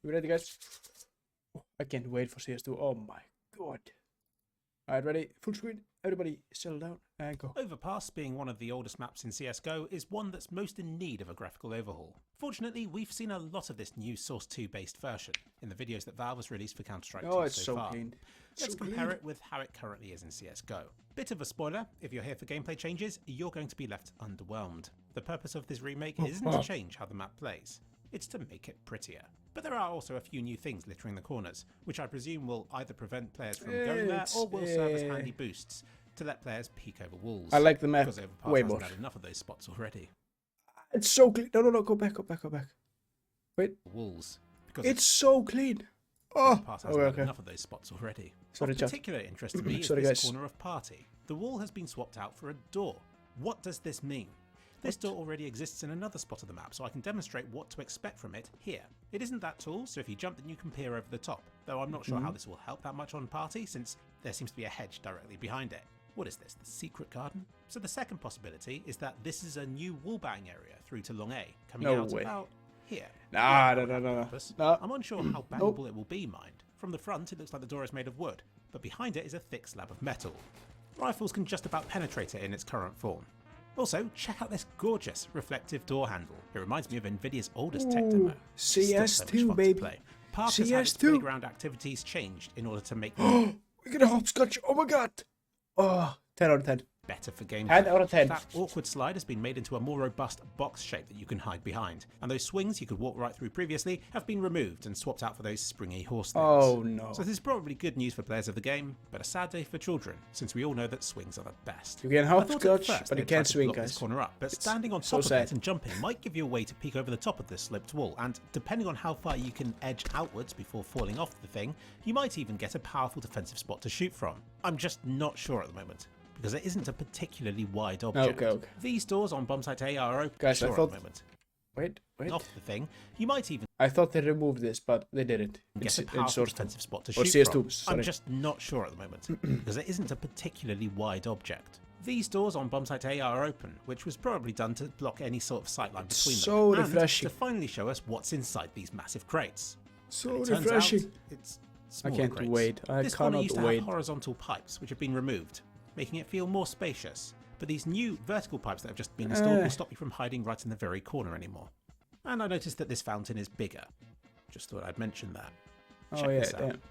We ready, guys? Oh, I can't wait for CS2. Oh my god. Alright, ready? Full screen. Everybody settle down and go. Overpass, being one of the oldest maps in CSGO, is one that's most in need of a graphical overhaul. Fortunately, we've seen a lot of this new Source 2 based version in the videos that Valve has released for Counter-Strike 2 Oh, it's so far. clean. Let's compare it with how it currently is in CSGO. Bit of a spoiler, if you're here for gameplay changes, you're going to be left underwhelmed. The purpose of this remake isn't to change how the map plays, it's to make it prettier. But there are also a few new things littering the corners, which I presume will either prevent players from going there or will serve as handy boosts to let players peek over walls. I like the map because Overpass way hasn't more. had enough of those spots already. It's so clean. No, go back. Wait. Walls. Because It's so clean. Oh, Overpass hasn't had enough of those spots already. Sorry, Of chat. particular interest to me is Sorry, this guys. corner of Party. The wall has been swapped out for a door. What does this mean? This door already exists in another spot of the map, so I can demonstrate what to expect from it here. It isn't that tall, so if you jump then you can peer over the top, though I'm not sure how this will help that much on Party, since there seems to be a hedge directly behind it. What is this, the secret garden? So the second possibility is that this is a new wallbang area through to Long A, coming No out way. about here. Nah, Yeah, no. No. I'm unsure how bangable it will be, mind. From the front it looks like the door is made of wood, but behind it is a thick slab of metal. Rifles can just about penetrate it in its current form. Also, check out this gorgeous reflective door handle. It reminds me of Nvidia's oldest tech demo. Still so much CS2, fun baby. to play. Park has had its CS2. playground activities changed in order to make them Oh, we get a hopscotch. Oh my god. Oh, 10 out of 10. better for gameplay. 10 out of 10. That awkward slide has been made into a more robust box shape that you can hide behind, and those swings you could walk right through previously have been removed and swapped out for those springy horse things. Oh no. So this is probably good news for players of the game, but a sad day for children, since we all know that swings are the best. You can I thought at hopscotch, first but you they'd try can't to swing, block this guys. corner up, but It's standing on so top of sad. it and jumping might give you a way to peek over the top of the sloped wall, and depending on how far you can edge outwards before falling off the thing, you might even get a powerful defensive spot to shoot from. I'm just not sure at the moment, because it isn't a particularly wide object. Okay. These doors on Bombsite A are open Guys, I at thought- the moment. Wait. Off the thing, you might even I thought they removed this, but they didn't. get a in powerful Source 2. defensive spot to Or shoot CS2, from. sorry. I'm just not sure at the moment, because it isn't a particularly wide object. These doors on Bombsite A are open, which was probably done to block any sort of sightline between So them, refreshing. and to finally show us what's inside these massive crates. So And it turns refreshing. out it's I smaller can't crates. wait. I This corner cannot used to wait. have horizontal pipes, which have been removed, making it feel more spacious. But these new vertical pipes that have just been installed will stop you from hiding right in the very corner anymore. And I noticed that this fountain is bigger. Just thought I'd mention that. Check Oh yeah, this out. damn.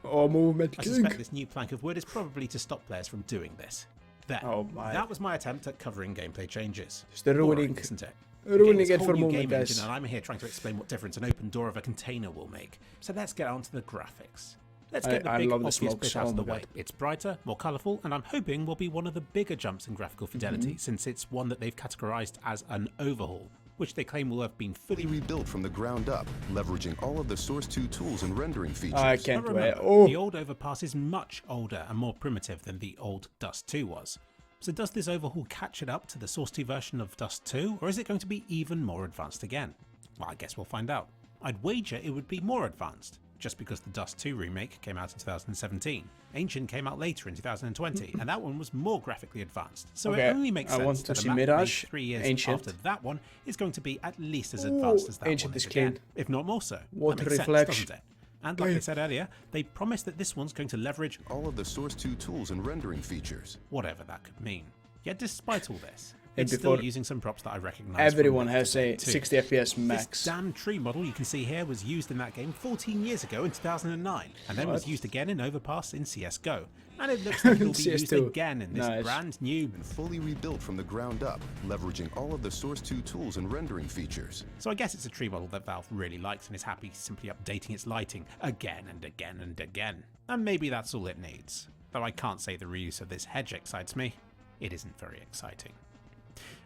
Oh, movement I king. suspect this new plank of wood is probably to stop players from doing this. There. Oh my. That was my attempt at covering gameplay changes. Just the ruining, Boring, isn't it? ruining It's it a for whole new movement, game engine, guys. and I'm here trying to explain what difference an open door of a container will make. So let's get on to the graphics. Let's get the I big love the obvious smokes. bit out Oh of the my way. God. It's brighter, more colourful, and I'm hoping will be one of the bigger jumps in graphical fidelity, Mm-hmm. since it's one that they've categorised as an overhaul, which they claim will have been fully Rebuilt from the ground up, leveraging all of the Source 2 tools and rendering features. I But can't wait. remember, Oh, the old Overpass is much older and more primitive than the old Dust 2 was. So does this overhaul catch it up to the Source 2 version of Dust 2, or is it going to be even more advanced again? Well, I guess we'll find out. I'd wager it would be more advanced, just because the Dust 2 remake came out in 2017. Ancient came out later in 2020, and that one was more graphically advanced. So Okay, it only makes I sense want to that a see map made Mirage, 3 years Ancient. after that one is going to be at least as advanced as that Ancient one is is again, clean. if not more so. Water That makes sense, reflection. doesn't it? And like I said earlier, they promised that this one's going to leverage All of the Source 2 tools and rendering features. whatever that could mean. Yet despite all this, And it's still before- using some props that I recognise. everyone from has a Dust 2. 60 FPS This max. damn tree model you can see here was used in that game 14 years ago in 2009, and then was What? used again in Overpass in CSGO. And it looks like it'll be used CS2. again in this Nice. brand new. And fully rebuilt from the ground up, leveraging all of the Source 2 tools and rendering features. So I guess it's a tree model that Valve really likes and is happy simply updating its lighting again and again and again. And maybe that's all it needs. Though I can't say the reuse of this hedge excites me. It isn't very exciting.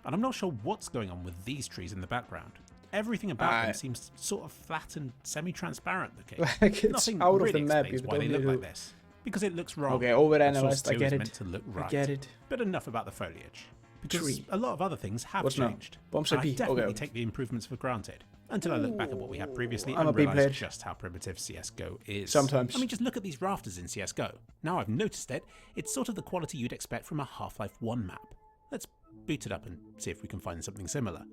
And I'm not sure what's going on with these trees in the background. Everything about them seems sort of flat and semi-transparent looking. Like it's Nothing out really of the map. explains You why they don't look need like to. this. Because it looks wrong. Okay, Source overanalyzed. I 2 get is it. meant to look right. I get it. But enough about the foliage. Because Tree. a lot of other things have What's now? changed. Bombs And I IP. definitely Okay. take the improvements for granted. Until I look back at what we had previously I'm a and B player. realise just how primitive CSGO is. Sometimes. I mean, just look at these rafters in CSGO. Now I've noticed it, it's sort of the quality you'd expect from a Half-Life 1 map. Let's boot it up and see if we can find something similar.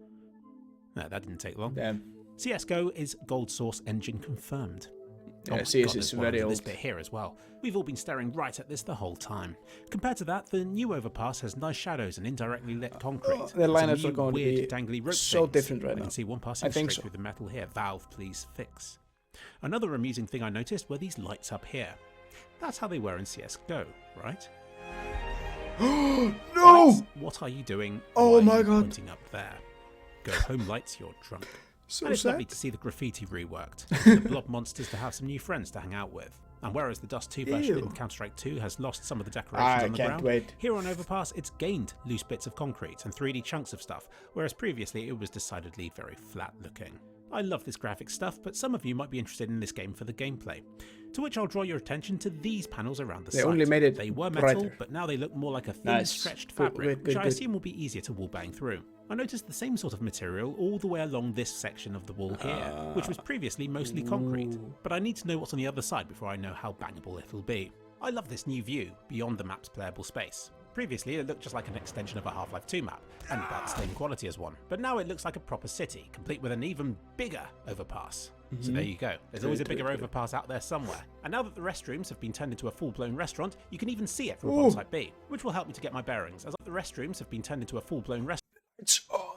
No, that didn't take long. Damn. CSGO is gold source engine confirmed. Yeah, my CS God, is there's one very under this old. bit here as well. We've all been staring right at this the whole time. Compared to that, the new Overpass has nice shadows and indirectly lit concrete. The There's some lineups are new going to weird be dangly rope so things. different right I now. can see one I passing think straight so. through the metal here. Valve, please fix. Another amusing thing I noticed were these lights up here. That's how they were in CSGO, right? No! Lights, what are you doing? Oh Why are my you God. pointing up there? Go home, lights, you're drunk. So And it's sad. lovely to see the graffiti reworked, and the blob monsters to have some new friends to hang out with. And whereas the Dust 2 version Ew. in Counter-Strike 2 has lost some of the decorations I on the can't ground, wait. here on Overpass it's gained loose bits of concrete and 3D chunks of stuff, whereas previously it was decidedly very flat looking. I love this graphic stuff, but some of you might be interested in this game for the gameplay. To which I'll draw your attention to these panels around the They site. only made it They were metal, brighter. but now they look more like a thin Nice. stretched Good, fabric, good, which I good. assume will be easier to wall bang through. I noticed the same sort of material all the way along this section of the wall here, which was previously mostly concrete, but I need to know what's on the other side before I know how bangable it'll be. I love this new view beyond the map's playable space. Previously it looked just like an extension of a Half-Life 2 map, and about the same quality as one, but now it looks like a proper city, complete with an even bigger overpass. So there you go, there's always a bigger overpass out there somewhere. And now that the restrooms have been turned into a full-blown restaurant, you can even see it from bomb site B, which will help me to get my bearings, as the restrooms have been turned into a full-blown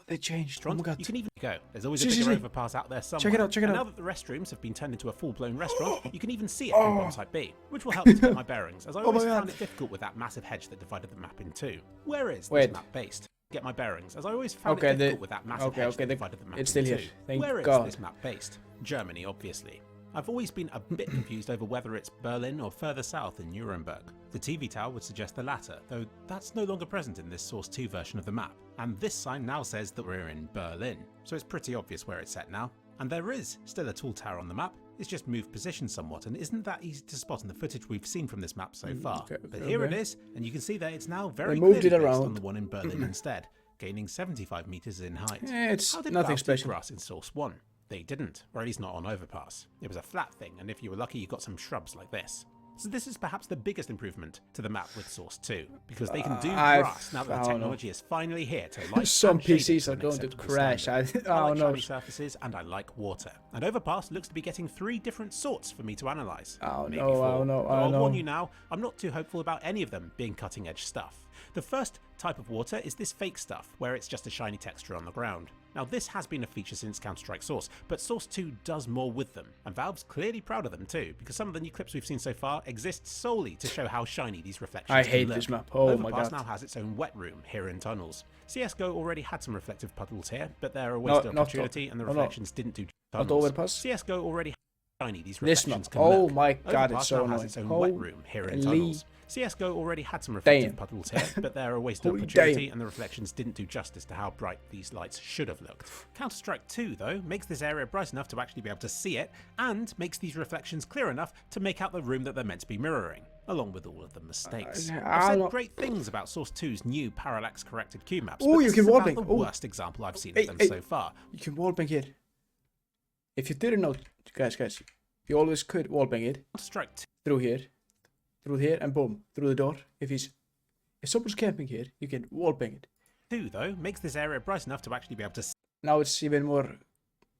They changed. Oh my restaurant. God. You can even go. There's always See, a see, bigger see. overpass out there somewhere. Check it out, check it And out. now that the restrooms have been turned into a full-blown restaurant, you can even see it from bomb site B, which will help me to get my bearings, as I Oh always my found God. it difficult with that massive hedge that divided the map in two. Where is Wait. this map based? Get my bearings, as I always found Okay, it difficult with that massive hedge okay, that divided the map it's in still two. here. Thank Where is God. this map based? Germany, obviously. I've always been a bit confused over whether it's Berlin or further south in Nuremberg. The TV tower would suggest the latter, though that's no longer present in this Source 2 version of the map. And this sign now says that we're in Berlin, so it's pretty obvious where it's set now. And there is still a tall tower on the map, it's just moved position somewhat and isn't that easy to spot in the footage we've seen from this map so far. But here it is, and you can see that it's now very moved clearly it based around. on the one in Berlin instead, gaining 75 meters in height. It's How did nothing Valve do special. grass in Source 1? They didn't, or at least not on Overpass. It was a flat thing, and if you were lucky you got some shrubs like this. So this is perhaps the biggest improvement to the map with Source 2, because they can do grass now that the I don't know. technology is finally here to light Some and shade it PCs to are an going to acceptable crash. standard. I I don't like know. shiny surfaces and I like water. And Overpass looks to be getting 3 different sorts for me to analyse. Oh Maybe no, 4. oh no, But oh I'll no. warn you now, I'm not too hopeful about any of them being cutting edge stuff. The first type of water is this fake stuff, where it's just a shiny texture on the ground. Now this has been a feature since Counter-Strike Source, but Source 2 does more with them, and Valve's clearly proud of them too, because some of the new clips we've seen so far exist solely to show how shiny these reflections I can hate look. this map. Oh my Overpass God. now has its own wet room here in tunnels. CSGO already had some reflective puddles here, but they're a No, waste of not opportunity and the no, no. reflections didn't do Not tunnels. Overpass. CSGO already had shiny these This reflections map. can Oh look. my God, it's Overpass so now has annoying. its own wet room here in tunnels. CSGO already had some reflective puddles here, but they're a waste of Holy opportunity damn. and the reflections didn't do justice to how bright these lights should have looked. Counter-Strike 2, though, makes this area bright enough to actually be able to see it, and makes these reflections clear enough to make out the room that they're meant to be mirroring, along with all of the mistakes. I've said great things about Source 2's new parallax corrected cube maps, Oh, but you this can is about wallbang. the Oh. worst example I've seen Hey, of them hey. so far. You can wallbang here. If you didn't know, guys, you always could wallbang it Counter-Strike 2 through here, and boom, through the door. If someone's camping here, you can wallbang it. 2, though, makes this area bright enough to actually be able to Now it's even more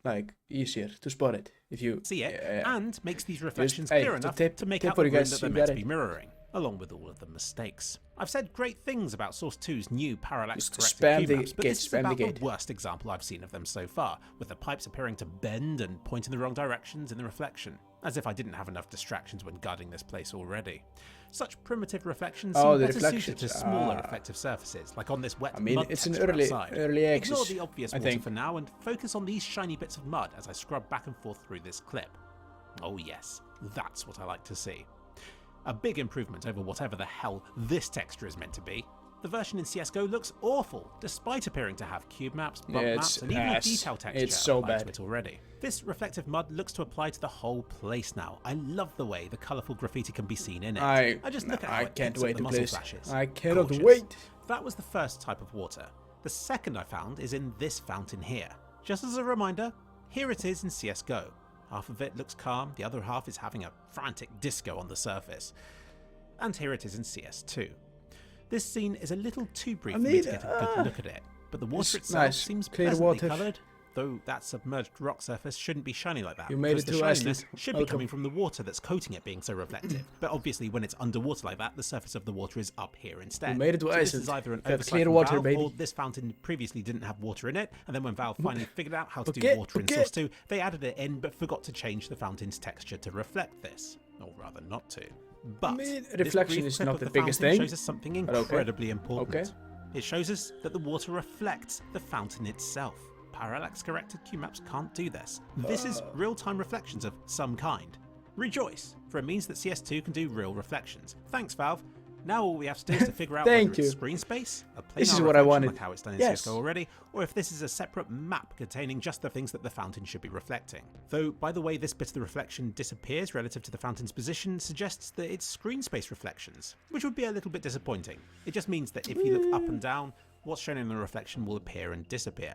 like easier to spot it if you see it, yeah. and makes these reflections hey, clear it's a enough tip- to make tip out for the you room guys, that they're you meant got to be it. mirroring, along with all of the mistakes. I've said great things about Source 2's new parallax Just corrected spam cube the maps, but gate, this is spam the about the gate. worst example I've seen of them so far, with the pipes appearing to bend and point in the wrong directions in the reflection, as if I didn't have enough distractions when guarding this place already. Such primitive reflections Oh, seem the better suited reflections. to smaller reflective surfaces, like on this wet I mean, mud it's an texture early outside. early Ignore access. the obvious I water think. for now and focus on these shiny bits of mud as I scrub back and forth through this clip. Oh yes, that's what I like to see. A big improvement over whatever the hell this texture is meant to be. The version in CSGO looks awful, despite appearing to have cube maps, bump Yeah, maps, it's and even a ass. detail texture It's so applied bad. to it already. This reflective mud looks to apply to the whole place now. I love the way the colourful graffiti can be seen in it. I just look at how I it can't picks up wait the to muzzle play this. flashes. I cannot Gorgeous. wait. That was the first type of water. The second I found is in this fountain here. Just as a reminder, here it is in CSGO. Half of it looks calm, the other half is having a frantic disco on the surface. And here it is in CS2. This scene is a little too brief for me to get a good look at it, but the water it's itself nice, seems clear pleasantly water. coloured. though that submerged rock surface shouldn't be shiny like that. You made it because to the Iceland. shininess should be coming from the water that's coating it being so reflective. But obviously when it's underwater like that, the surface of the water is up here instead. You made it to so Iceland. This is either an Got oversight clear from water, Valve, baby. or this fountain previously didn't have water in it, and then when Valve finally figured out how to do water in Source 2, they added it in but forgot to change the fountain's texture to reflect this. Or rather not to. But reflection is not the biggest thing. Shows us something incredibly important. Okay. It shows us that the water reflects the fountain itself. Parallax corrected QMaps can't do this. This is real-time reflections of some kind. Rejoice, for it means that CS2 can do real reflections. Thanks, Valve. Now all we have to do is to figure out whether it's screen space, a planar this is what I reflection wanted. like how it's done in CSGO already, or if this is a separate map containing just the things that the fountain should be reflecting. Though, by the way this bit of the reflection disappears relative to the fountain's position suggests that it's screen space reflections, which would be a little bit disappointing. It just means that if you look up and down, what's shown in the reflection will appear and disappear.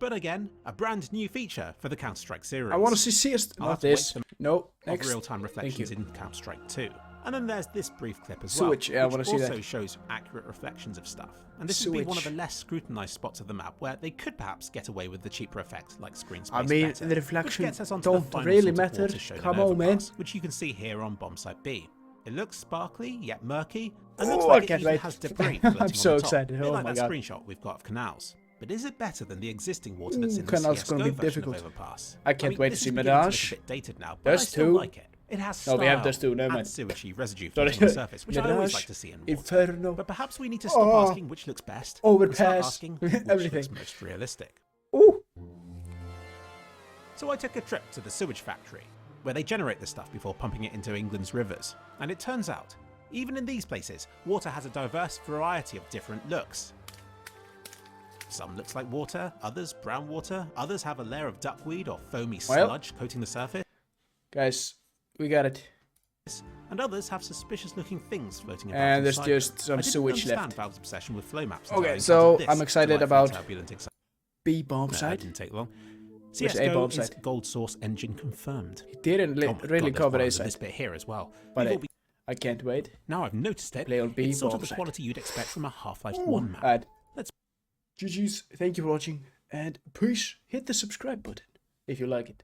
But again, a brand new feature for the Counter-Strike series. I want to see CS. Not this. No. Next. Of real-time reflections in Counter-Strike 2. And then there's this brief clip as Switch, well, yeah, I which want to see also that. shows accurate reflections of stuff. And this would be one of the less scrutinized spots of the map where they could perhaps get away with the cheaper effect like screen space. I mean, better, the reflection which gets us onto the don't final really sort of matter. water shown in Come on, man. Overpass, which you can see here on bomb site B. It looks sparkly yet murky, and Oh, looks I like it can't even wait. has debris I'm floating so on the top, excited. a bit Oh like my that God. screenshot we've got of canals. But is it better than the existing water that's in the canals CSGO gonna be version difficult. of Overpass? I can't wait to this see is beginning to look Mirage. a bit dated now, but I There's still two. like it. It has No, style we have those two, never and mind. sewagey residue Sorry. floating on the surface, which I always Mirage, like to see in water. Inferno. But perhaps we need to stop asking which looks best and start Overpass. asking which Everything. looks most realistic. Ooh. So I took a trip to the sewage factory, where they generate the stuff before pumping it into England's rivers. And it turns out, even in these places, water has a diverse variety of different looks. Some looks like water, others brown water, others have a layer of duckweed or foamy sludge coating the surface. Guys, we got it. And others have suspicious looking things floating about. And there's inside just them. some I didn't sewage understand left. Valve's obsession with flow maps. Okay, until I so encountered I'm this excited delightfully about turbulent excitement. B bomb No, it site. didn't take long. Which A CSGO bomb is site? gold source engine confirmed. He didn't Oh my really God, cover A there's one under this site. bit here as well. But We've all been- I can't wait. now I've noticed it. Play on B It's sort of bomb the site. quality you'd expect from a Half-Life 1 map. Alright. Let's GG's. Thank you for watching. And please hit the subscribe button if you like it.